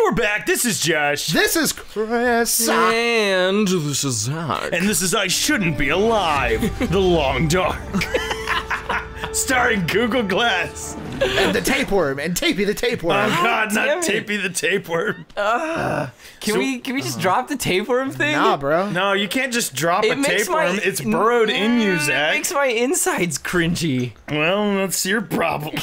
we're back. This is Josh. This is Chris. And this is Zach. And this is I Shouldn't Be Alive, The Long Dark. Starring Google Glass. And the tapeworm. And Tapey the tapeworm. Oh God, not damn it. Tapey the tapeworm. Can we just drop the tapeworm thing? Nah, bro. No, you can't just drop a makes tapeworm. It's burrowed in you, It Zach. makes my insides cringy. Well, that's your problem.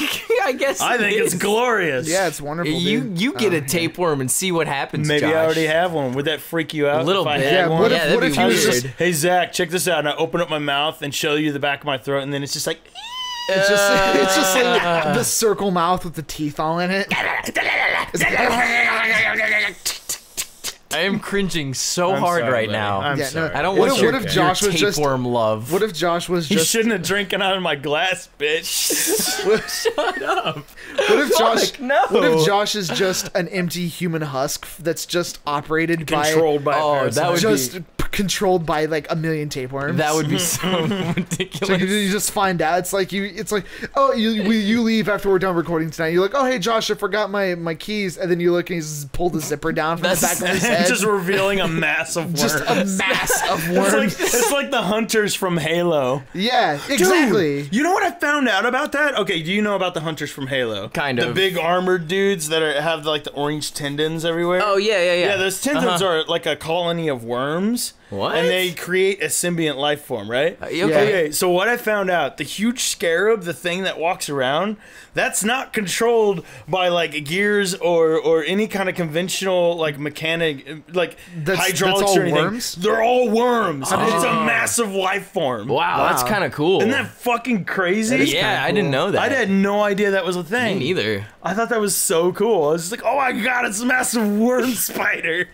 I guess I think it's glorious. Yeah, it's wonderful, dude. You get a tapeworm and see what happens, Maybe Josh. I already have one. Would that freak you out? A little if I bit. had Yeah, one? what if- yeah, that'd what be if you was weird. just- Hey Zach, check this out. And I open up my mouth and show you the back of my throat, and then it's just like. It's just like the circle mouth with the teeth all in it. I am cringing so I'm hard sorry, right buddy. now. I'm Yeah, no, sorry. I don't What want if- your, what if Josh your was just- tapeworm love. What if Josh was You just... shouldn't have drinking out of my glass, bitch. Shut up. What if Josh? Fuck, no. What if Josh is just an empty human husk that's just operated Controlled by. Oh, a parasite. that would just be- controlled by like a million tapeworms? That would be so So ridiculous. you just find out. It's like oh, you leave after we're done recording tonight. You're like, oh hey Josh, I forgot my keys, and then you look and he's pulled the zipper down from the back of his head. just revealing a mass of worms. Just a mass of worms. It's like the hunters from Halo. Yeah, exactly. Dude, you know what I found out about that? Okay, do you know about the hunters from Halo? Kind The of. big armored dudes that have like the orange tendons everywhere. Oh, yeah. Yeah, those tendons are like a colony of worms. What? And they create a symbiont life form, right? Okay. Okay, so what I found out, the huge scarab, the thing that walks around, that's not controlled by like gears or any kind of conventional like mechanic, like hydraulics that's all or anything. worms? They're all worms. It's a massive life form. Wow, that's kind of cool. Isn't that fucking crazy? Yeah, I didn't know that. I had no idea that was a Me thing. neither. I thought that was so cool. I was just like, oh my God, it's a massive worm spider.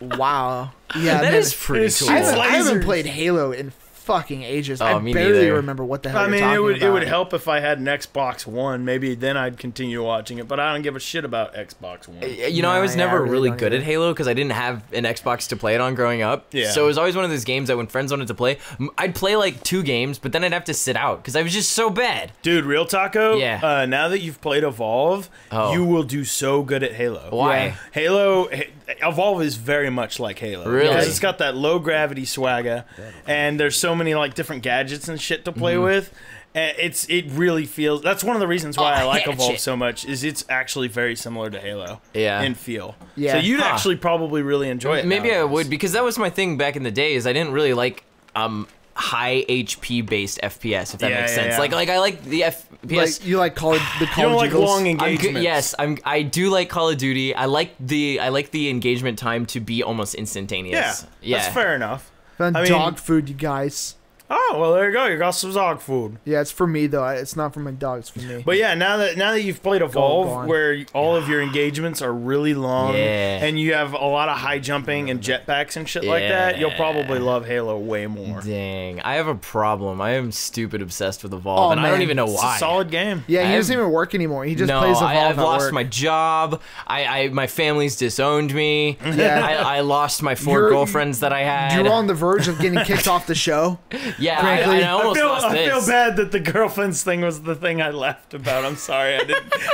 Wow. Yeah, That man. is pretty It's- cool. I haven't lasers. played Halo in fucking ages. Oh, I me barely neither. remember what the hell I you're mean, talking it would about. help if I had an Xbox One. Maybe then I'd continue watching it, but I don't give a shit about Xbox One. You know, I was Nah, yeah, I never really really don't good either. at Halo because I didn't have an Xbox to play it on growing up. Yeah. So it was always one of those games that when friends wanted to play, I'd play like 2 games, but then I'd have to sit out because I was just so bad. Dude, real taco. Yeah. Now that you've played Evolve, you will do so good at Halo. Why? Yeah. Evolve is very much like Halo. Really? Because it's got that low gravity swagger, and there's so many like different gadgets and shit to play with. And it really feels. That's one of the reasons why I like Evolve so much. Is it's actually very similar to Halo. Yeah. In feel. Yeah. So you'd Huh. actually probably really enjoy it. Maybe I nowadays. would because that was my thing back in the day. Is I didn't really like high HP based FPS, if that Yeah, makes yeah, sense. yeah. Like I like the FPS. Like you like Call of You don't like Duty. long I'm engagements. good, yes, I do like Call of Duty. I like the engagement time to be almost instantaneous. Yeah. That's fair enough. I mean- Dog food, you guys. Oh well, there you go. You got some dog food. Yeah, it's for me though. It's not for my dog. It's for me. But yeah, now that you've played Evolve, on. where all of your engagements are really long, Yeah. and you have a lot of high jumping and jetpacks and shit like that, you'll probably love Halo way more. Dang, I have a problem. I am stupid obsessed with Evolve, Oh, and I don't man. even know It's why. a solid game. Yeah, he I doesn't have- even work anymore. He just no, plays Evolve I've at lost work. my job. My family's disowned me. Yeah. I lost my 4 You're- girlfriends that I had. You're on the verge of getting kicked off the show. Yeah, frankly. I almost lost I this. feel bad that the girlfriends thing was the thing I laughed about. I'm sorry,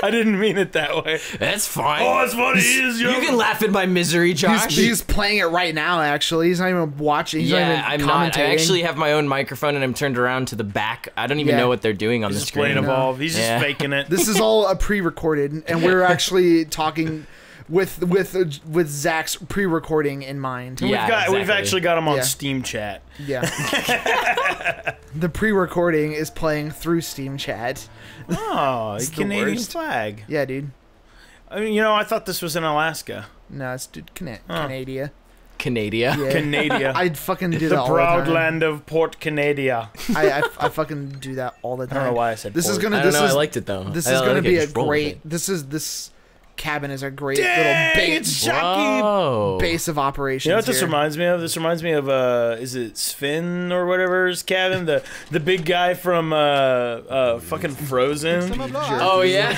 I didn't mean it that way. That's fine. Oh, it's funny. You can laugh at my misery, Josh. He's playing it right now. Actually, he's not even watching. He's not yeah, even I'm not. I commentating. actually have my own microphone, and I'm turned around to the back. I don't even Yeah. know what they're doing on the Just playing screen. Evolve. He's just Yeah. faking it. This is all a pre-recorded, and we're actually talking with Zach's pre-recording in mind. Yeah. We've exactly. actually got him on Yeah. Steam Chat. Yeah. The pre-recording is playing through Steam Chat. Oh, It's the Canadian worst. flag. Yeah, dude. I mean, I thought this was in Alaska. No, it's Canada. Canada. Yeah. Canada. I'd fucking do The that all proud the time. land of Port Canada. I fucking do that all the I time. don't know why I said This is port. gonna. I don't This know. is I liked it though. This I is gonna like be it. a Just roll with great. it. This cabin is a great Dang, little it's shocking. Whoa. base of operations. You know what this here. reminds me of? This reminds me of is it Sven or whatever's cabin? The big guy from fucking Frozen. Oh yeah.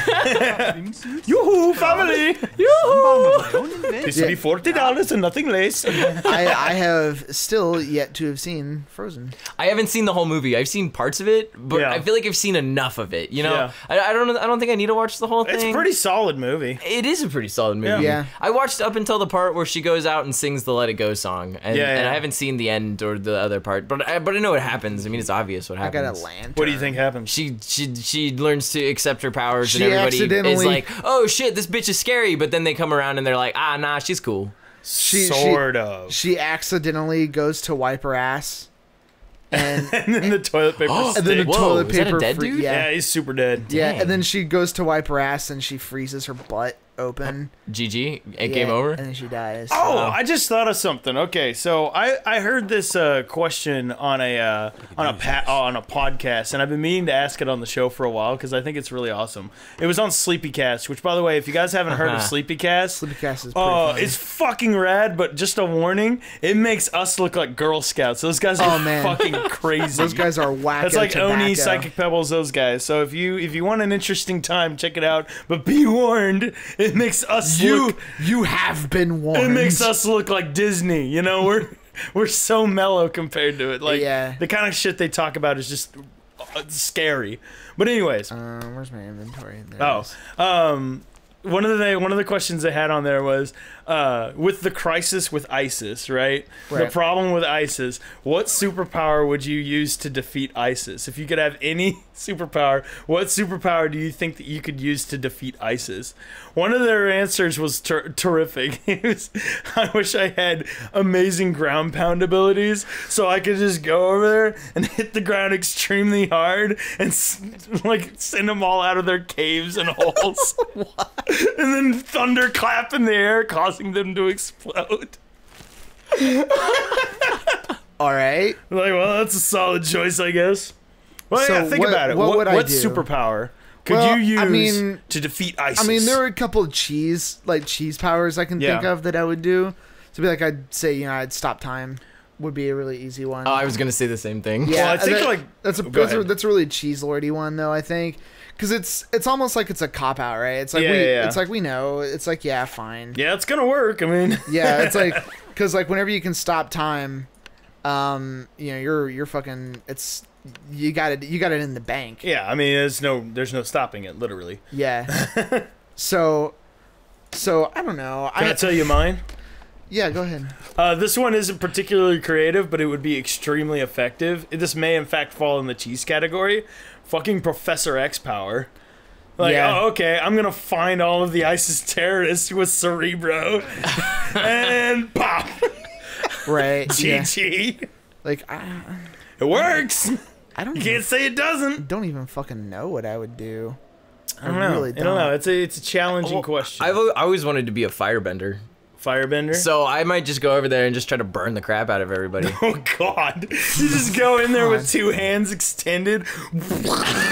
Yoo-hoo, family! Yoo-hoo! This will be $40 and nothing less. I have still yet to have seen Frozen. I haven't seen the whole movie. I've seen parts of it, but Yeah. I feel like I've seen enough of it. You know, Yeah. I don't think I need to watch the whole thing. It's a pretty solid movie. it is a pretty solid movie. Yeah. I watched up until the part where she goes out and sings the Let It Go song, and I haven't seen the end or the other part, but I know what happens. I mean, it's obvious what happens. I got a lantern. What do you think happens? She learns to accept her powers, She and everybody accidentally- is like, "Oh shit, this bitch is scary," but then they come around and they're like, "Ah, nah, she's cool." Sort of. She accidentally goes to wipe her ass. And then the toilet paper and then the sticks. toilet is that a paper dead dude? Yeah. Yeah, he's super dead. Yeah, Dang. and then she goes to wipe her ass and she freezes her butt open. GG, Yeah, game over. And then she dies. Oh, I just thought of something. Okay, so I heard this question on a podcast, and I've been meaning to ask it on the show for a while because I think it's really awesome. It was on Sleepycast, which, by the way, if you guys haven't heard of Sleepycast, Sleepycast is pretty funny. it's fucking rad. But just a warning, it makes us look like Girl Scouts. Those guys are fucking crazy. Those guys are whack. That's like tobacco. Oni, Psychic Pebbles, those guys. So if you want an interesting time, check it out. But be warned, it makes us look. You have been warned. It makes us look like Disney. You know, we're so mellow compared to it. Like the kind of shit they talk about is just scary. But anyways, where's my inventory? There it is. one of the questions they had on there was with the crisis with ISIS, right? The problem with ISIS, what superpower would you use to defeat ISIS? If you could have any superpower, what superpower do you think that you could use to defeat ISIS? One of their answers was terrific. It was, I wish I had amazing ground pound abilities so I could just go over there and hit the ground extremely hard and like send them all out of their caves and holes. And then thunderclap in the air, causing them to explode. All right. Like, well, that's a solid choice, I guess. Well, So yeah, think about it. what would I do? Superpower could Well, you use I mean- to defeat ISIS? I mean, there are a couple of cheese powers I can think of that I would do. So be like, I'd say, I'd stop time. Would be a really easy one. Oh, I was gonna say the same thing. Yeah, Well, I think that's a really cheese lordy one though. I think because it's almost like it's a cop out, right? It's like it's like we know. It's like fine. Yeah, it's gonna work. I mean, Yeah, it's like because like whenever you can stop time, you're fucking. You got it in the bank. yeah, I mean, there's no stopping it, literally. Yeah. so I don't know. Can I tell you mine? Yeah, go ahead. This one isn't particularly creative, but it would be extremely effective. This may, in fact, fall in the cheese category. Fucking Professor X power. Like, oh, okay, I'm gonna find all of the ISIS terrorists with Cerebro, and pop. Right. GG. Yeah. Like, It works. I don't. You can't say it doesn't. Don't even fucking know what I would do. I don't know. Really I don't know. It's a challenging question. I always wanted to be a firebender. Firebender. So I might just go over there and just try to burn the crap out of everybody. Oh God! You just go in there with two hands extended,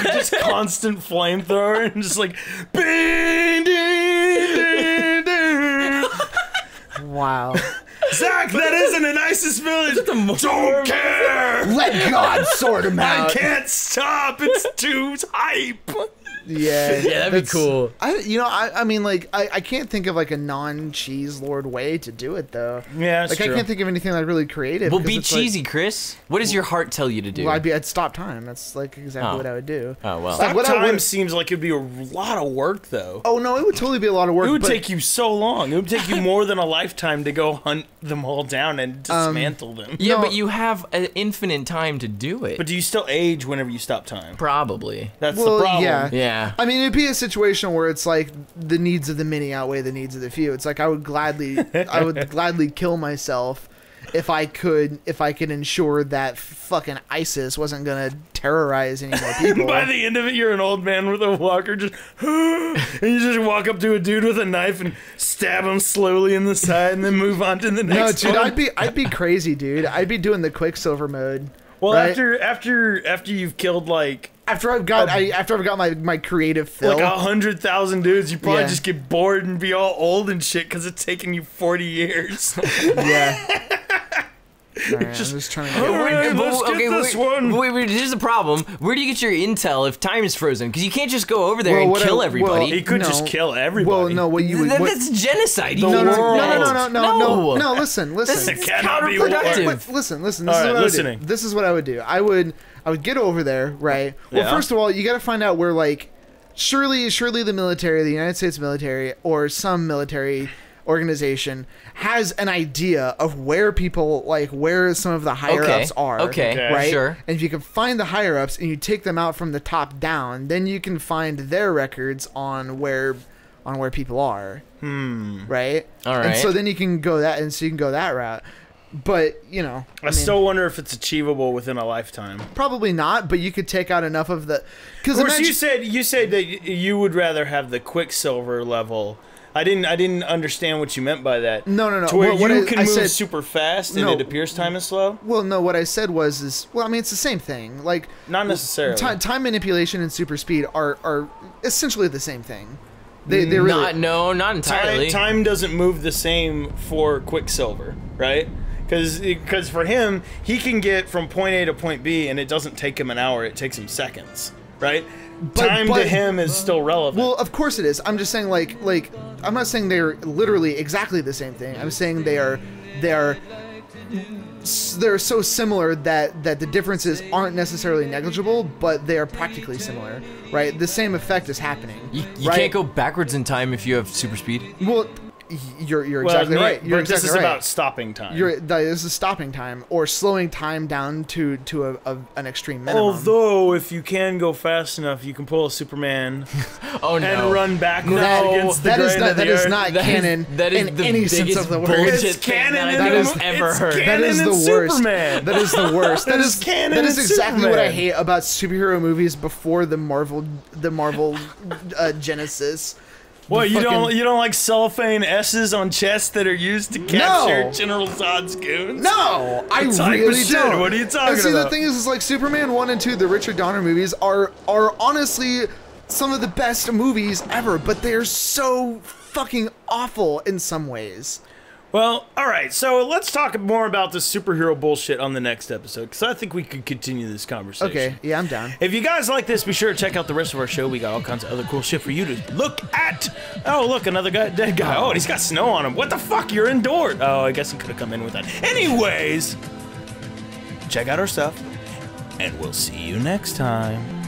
just constant flamethrower, and just like, bing, ding, ding, ding. Wow. Zach, that isn't an ISIS village. Don't care. Let God sort him I out. can't stop. It's too hype. Yeah, Yeah, that'd be cool. I mean, like, I can't think of like a non-cheese lord way to do it though. Yeah, that's Like, true. I can't think of anything like really creative. Well, because be it's like- cheesy, Chris. What does your heart tell you to do? Well, I'd stop time. That's like exactly Oh. what I would do. Oh, well. Stop what I time would- seems like it'd be a lot of work, though. Oh no, it would totally be a lot of work. It would but take you so long. It would take you more than a lifetime to go hunt them all down and dismantle them. Yeah, No. but you have an infinite time to do it. But do you still age whenever you stop time? Probably. That's Well, the problem. yeah. Yeah. I mean, it'd be a situation where it's like the needs of the many outweigh the needs of the few. It's like I would gladly kill myself if I could ensure that fucking ISIS wasn't gonna terrorize any more people. By the end of it, you're an old man with a walker, just and you just walk up to a dude with a knife and stab him slowly in the side, and then move on to the no, next dude, one. I'd be crazy, dude. I'd be doing the Quicksilver mode. Well, right? after you've killed like After I've got my creative fill. like 100,000 dudes, you probably Yeah. just get bored and be all old and shit because it's taking you 40 years. Yeah. Alright, I'm just trying to. Alright, let's get this one. Wait, here's the problem. Where do you get your intel if time is frozen? Because you can't just go over there and what kill I- everybody. He could just kill everybody. Well, no, what you would. What, That's genocide. no, no, no, world. no. Listen. This It is cannot be counterproductive. worse. Listen. This is All right, what I would listening. do. This is what I would do. I would get over there, right? Well, Yeah. first of all, you got to find out where like surely the military, the United States military, or some military organization has an idea of where people, like, where some of the higher ups are. Okay, right? sure. And if you can find the higher ups and you take them out from the top down, then you can find their records on where people are. Right? All right. And so then you can go that route. But, you know, I mean, still wonder if it's achievable within a lifetime. Probably not, but you could take out enough of the... Of course, you said that you would rather have the Quicksilver level. I didn't understand what you meant by that. No. To where you can move super fast and it appears time is slow? Well, no, what I said was, I mean, it's the same thing. Like, not necessarily. Time manipulation and super speed are essentially the same thing. They really... Not entirely. Time doesn't move the same for Quicksilver, right? Because for him, he can get from point A to point B, and it doesn't take him an hour. It takes him seconds, right? Time to him is still relevant. Well, of course it is. I'm just saying, like I'm not saying they're literally exactly the same thing. I'm saying they're so similar that the differences aren't necessarily negligible, but they are practically similar, right? The same effect is happening. You can't go backwards in time if you have super speed. Well, you're exactly right. You're exactly this is right. about stopping time. This is stopping time or slowing time down to an extreme minimum. Although, if you can go fast enough, you can pull a Superman and run backwards against the grain of the That is earth. not canon in any sense of the word. It's canon that I've ever heard. That is the worst. Superman. That is the worst. That is canon. That is exactly what I Superman. hate about superhero movies before the Marvel Genesis. What, you don't like cellophane S's on chests that are used to capture General Zod's goons? No, I type really of shit? don't. What are you talking and see, about? the thing is like Superman 1 and 2, the Richard Donner movies, are honestly some of the best movies ever, but they're so fucking awful in some ways. Well, alright, so let's talk more about this superhero bullshit on the next episode, because I think we could continue this conversation. Okay, yeah, I'm down. If you guys like this, be sure to check out the rest of our show. We got all kinds of other cool shit for you to look at. Oh, look, another dead guy. Oh, and he's got snow on him. What the fuck? You're indoors. Oh, I guess he could have come in with that. Anyways, check out our stuff, and we'll see you next time.